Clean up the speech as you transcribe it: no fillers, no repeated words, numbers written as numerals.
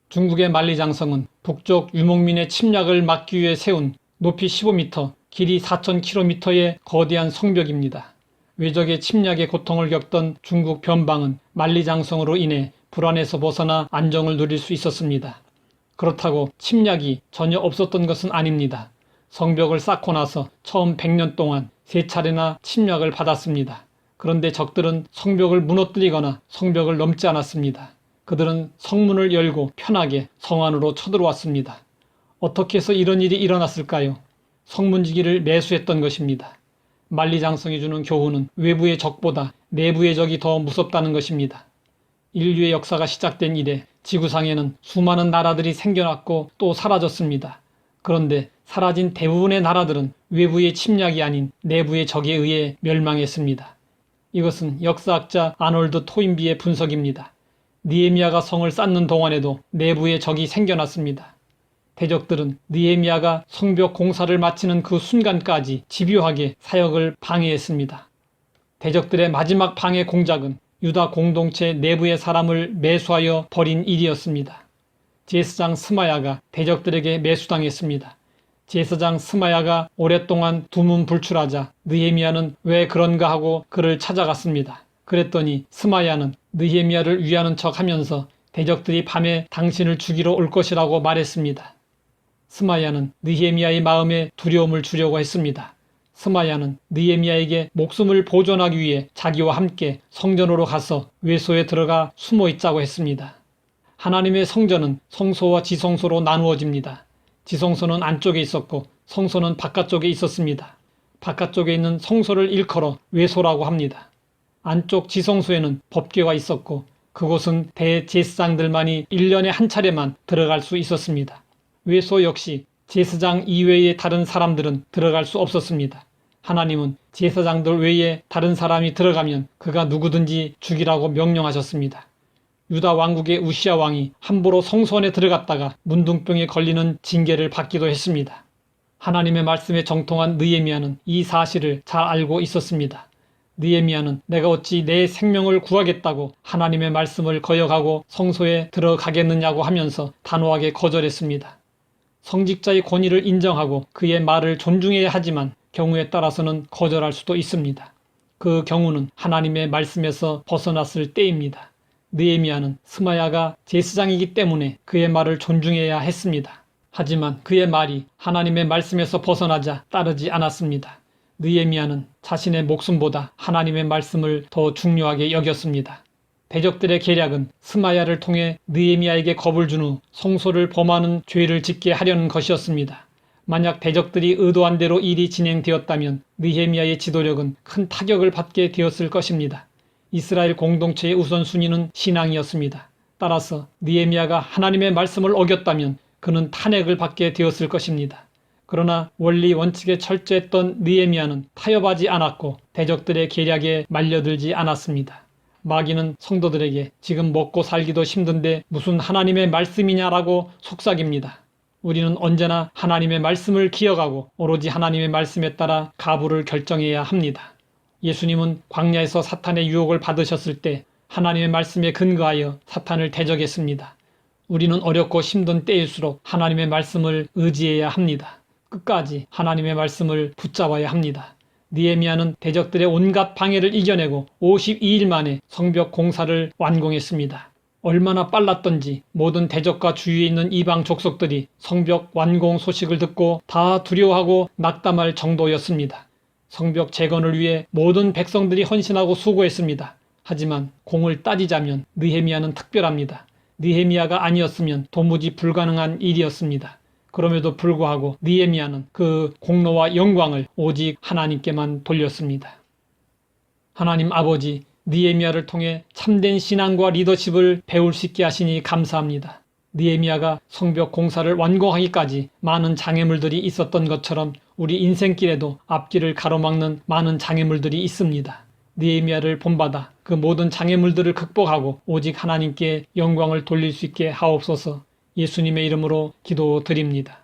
중국의 만리장성은 북쪽 유목민의 침략을 막기 위해 세운 높이 15m, 길이 4,000km의 거대한 성벽입니다. 외적의 침략의 고통을 겪던 중국 변방은 만리장성으로 인해 불안에서 벗어나 안정을 누릴 수 있었습니다. 그렇다고 침략이 전혀 없었던 것은 아닙니다. 성벽을 쌓고 나서 처음 100년 동안 3차례나 침략을 받았습니다. 그런데 적들은 성벽을 무너뜨리거나 성벽을 넘지 않았습니다. 그들은 성문을 열고 편하게 성 안으로 쳐들어왔습니다. 어떻게 해서 이런 일이 일어났을까요? 성문지기를 매수했던 것입니다. 만리장성이 주는 교훈은 외부의 적보다 내부의 적이 더 무섭다는 것입니다. 인류의 역사가 시작된 이래 지구상에는 수많은 나라들이 생겨났고 또 사라졌습니다. 그런데 사라진 대부분의 나라들은 외부의 침략이 아닌 내부의 적에 의해 멸망했습니다. 이것은 역사학자 아놀드 토인비의 분석입니다. 느헤미야가 성을 쌓는 동안에도 내부의 적이 생겨났습니다. 대적들은 느헤미야가 성벽 공사를 마치는 그 순간까지 집요하게 사역을 방해했습니다. 대적들의 마지막 방해 공작은 유다 공동체 내부의 사람을 매수하여 벌인 일이었습니다. 제사장 스마야가 대적들에게 매수당했습니다. 제사장 스마야가 오랫동안 두문불출하자 느헤미야는 왜 그런가 하고 그를 찾아갔습니다. 그랬더니 스마야는 느헤미야를 위하는 척 하면서 대적들이 밤에 당신을 죽이러 올 것이라고 말했습니다. 스마야는 느헤미야의 마음에 두려움을 주려고 했습니다. 스마야는 느헤미야에게 목숨을 보존하기 위해 자기와 함께 성전으로 가서 외소에 들어가 숨어 있자고 했습니다. 하나님의 성전은 성소와 지성소로 나누어집니다. 지성소는 안쪽에 있었고 성소는 바깥쪽에 있었습니다. 바깥쪽에 있는 성소를 일컬어 외소라고 합니다. 안쪽 지성소에는 법궤가 있었고 그곳은 대제사장들만이 1년에 한 차례만 들어갈 수 있었습니다. 외소 역시 제사장 이외의 다른 사람들은 들어갈 수 없었습니다. 하나님은 제사장들 외에 다른 사람이 들어가면 그가 누구든지 죽이라고 명령하셨습니다. 유다 왕국의 우시야 왕이 함부로 성소 안에 들어갔다가 문둥병에 걸리는 징계를 받기도 했습니다. 하나님의 말씀에 정통한 느헤미야는 이 사실을 잘 알고 있었습니다. 느헤미야는 내가 어찌 내 생명을 구하겠다고 하나님의 말씀을 거역하고 성소에 들어가겠느냐고 하면서 단호하게 거절했습니다. 성직자의 권위를 인정하고 그의 말을 존중해야 하지만 경우에 따라서는 거절할 수도 있습니다. 그 경우는 하나님의 말씀에서 벗어났을 때입니다. 느헤미야는 스마야가 제사장이기 때문에 그의 말을 존중해야 했습니다. 하지만 그의 말이 하나님의 말씀에서 벗어나자 따르지 않았습니다. 느헤미야는 자신의 목숨보다 하나님의 말씀을 더 중요하게 여겼습니다. 대적들의 계략은 스마야를 통해 느헤미야에게 겁을 준 후 성소를 범하는 죄를 짓게 하려는 것이었습니다. 만약 대적들이 의도한 대로 일이 진행되었다면 느헤미야의 지도력은 큰 타격을 받게 되었을 것입니다. 이스라엘 공동체의 우선순위는 신앙이었습니다. 따라서 느헤미야가 하나님의 말씀을 어겼다면 그는 탄핵을 받게 되었을 것입니다. 그러나 원리 원칙에 철저했던 느헤미야는 타협하지 않았고 대적들의 계략에 말려들지 않았습니다. 마귀는 성도들에게 지금 먹고 살기도 힘든데 무슨 하나님의 말씀이냐라고 속삭입니다. 우리는 언제나 하나님의 말씀을 기억하고 오로지 하나님의 말씀에 따라 가부를 결정해야 합니다. 예수님은 광야에서 사탄의 유혹을 받으셨을 때 하나님의 말씀에 근거하여 사탄을 대적했습니다. 우리는 어렵고 힘든 때일수록 하나님의 말씀을 의지해야 합니다. 끝까지 하나님의 말씀을 붙잡아야 합니다. 느헤미야는 대적들의 온갖 방해를 이겨내고 52일 만에 성벽 공사를 완공했습니다. 얼마나 빨랐던지 모든 대적과 주위에 있는 이방 족속들이 성벽 완공 소식을 듣고 다 두려워하고 낙담할 정도였습니다. 성벽 재건을 위해 모든 백성들이 헌신하고 수고했습니다. 하지만 공을 따지자면 느헤미야는 특별합니다. 느헤미야가 아니었으면 도무지 불가능한 일이었습니다. 그럼에도 불구하고 느헤미야는 그 공로와 영광을 오직 하나님께만 돌렸습니다. 하나님 아버지, 느헤미야를 통해 참된 신앙과 리더십을 배울 수 있게 하시니 감사합니다. 느헤미야가 성벽 공사를 완공하기까지 많은 장애물들이 있었던 것처럼 우리 인생길에도 앞길을 가로막는 많은 장애물들이 있습니다. 느헤미야를 본받아 그 모든 장애물들을 극복하고 오직 하나님께 영광을 돌릴 수 있게 하옵소서. 예수님의 이름으로 기도드립니다.